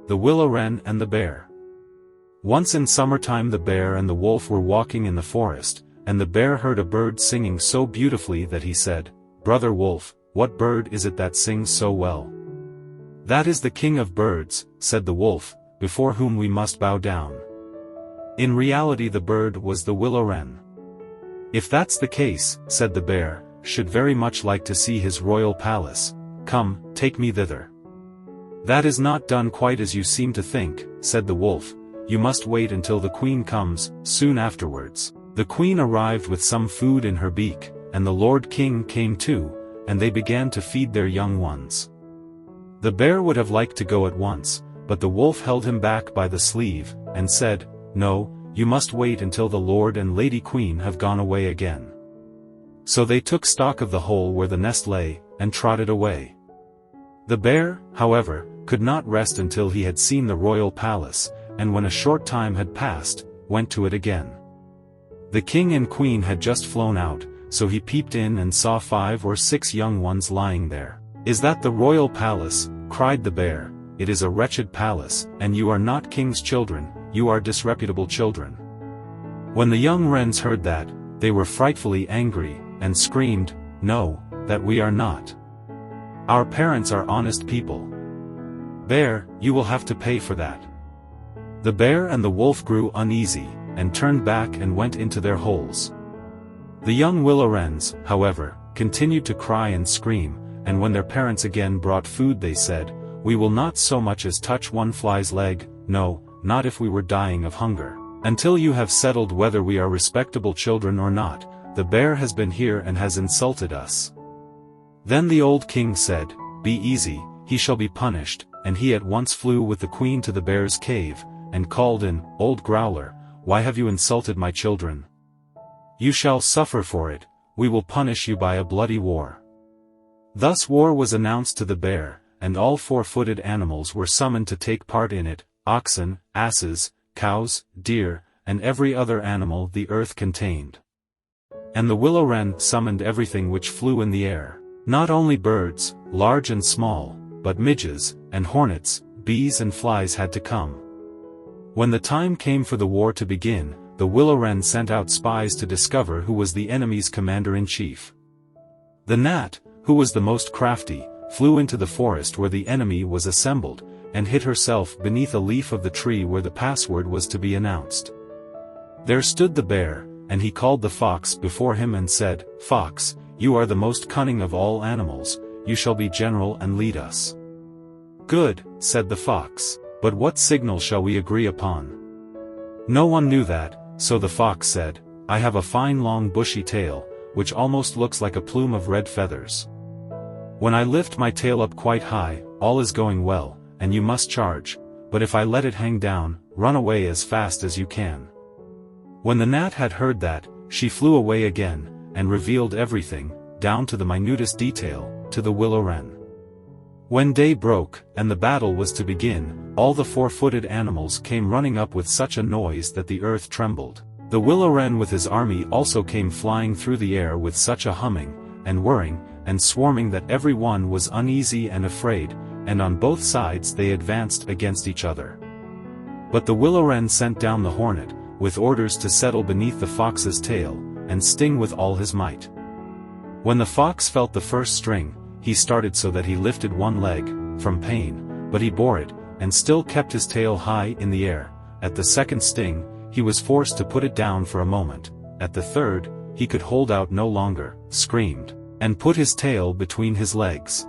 The Willow-wren and the Bear. Once in summertime the bear and the wolf were walking in the forest, and the bear heard a bird singing so beautifully that he said, "Brother Wolf, what bird is it that sings so well?" "That is the king of birds," said the wolf, "before whom we must bow down." In reality the bird was the willow-wren. "If that's the case," said the bear, "should very much like to see his royal palace. Come, take me thither." "That is not done quite as you seem to think," said the wolf. "You must wait until the queen comes, soon afterwards." The queen arrived with some food in her beak, and the Lord King came too, and they began to feed their young ones. The bear would have liked to go at once, but the wolf held him back by the sleeve, and said, "No, you must wait until the Lord and Lady Queen have gone away again." So they took stock of the hole where the nest lay, and trotted away. The bear, however, could not rest until he had seen the royal palace, and when a short time had passed, went to it again. The king and queen had just flown out, so he peeped in and saw 5 or 6 young ones lying there. "Is that the royal palace?" cried the bear. "It is a wretched palace, and you are not king's children, you are disreputable children." When the young wrens heard that, they were frightfully angry, and screamed, "No, that we are not. Our parents are honest people. Bear, you will have to pay for that." The bear and the wolf grew uneasy, and turned back and went into their holes. The young willow-wrens, however, continued to cry and scream, and when their parents again brought food they said, "We will not so much as touch one fly's leg, no, not if we were dying of hunger, until you have settled whether we are respectable children or not. The bear has been here and has insulted us." Then the old king said, "Be easy, he shall be punished," and he at once flew with the queen to the bear's cave, and called in, "Old Growler, why have you insulted my children? You shall suffer for it, we will punish you by a bloody war." Thus war was announced to the bear, and all 4-footed animals were summoned to take part in it, oxen, asses, cows, deer, and every other animal the earth contained. And the willow-wren summoned everything which flew in the air, not only birds, large and small, but midges, and hornets, bees and flies had to come. When the time came for the war to begin, the willow-wren sent out spies to discover who was the enemy's commander-in-chief. The gnat, who was the most crafty, flew into the forest where the enemy was assembled, and hid herself beneath a leaf of the tree where the password was to be announced. There stood the bear, and he called the fox before him and said, "Fox, you are the most cunning of all animals, you shall be general and lead us." "Good," said the fox, "but what signal shall we agree upon?" No one knew that, so the fox said, "I have a fine long bushy tail, which almost looks like a plume of red feathers. When I lift my tail up quite high, all is going well, and you must charge, but if I let it hang down, run away as fast as you can." When the gnat had heard that, she flew away again, and revealed everything, down to the minutest detail, to the willow-wren. When day broke, and the battle was to begin, all the 4-footed animals came running up with such a noise that the earth trembled. The willow-wren with his army also came flying through the air with such a humming, and whirring, and swarming that every one was uneasy and afraid, and on both sides they advanced against each other. But the willow-wren sent down the hornet, with orders to settle beneath the fox's tail, and sting with all his might. When the fox felt the first sting, he started so that he lifted one leg, from pain, but he bore it, and still kept his tail high in the air. At the second sting, he was forced to put it down for a moment. At the third, he could hold out no longer, screamed, and put his tail between his legs.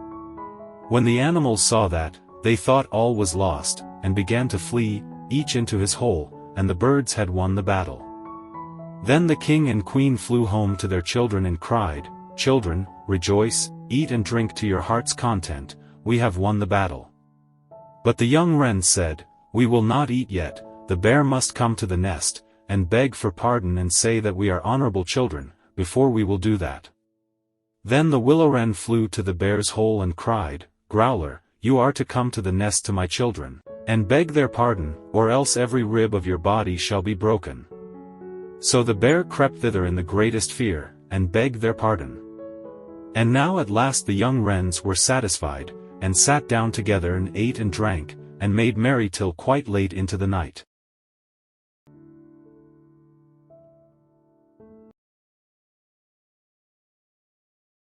When the animals saw that, they thought all was lost, and began to flee, each into his hole, and the birds had won the battle. Then the king and queen flew home to their children and cried, "Children, rejoice, eat and drink to your heart's content, we have won the battle." But the young wrens said, "We will not eat yet, the bear must come to the nest, and beg for pardon and say that we are honorable children, before we will do that." Then the willow-wren flew to the bear's hole and cried, "Growler, you are to come to the nest to my children, and beg their pardon, or else every rib of your body shall be broken." So the bear crept thither in the greatest fear, and begged their pardon. And now at last the young wrens were satisfied, and sat down together and ate and drank, and made merry till quite late into the night.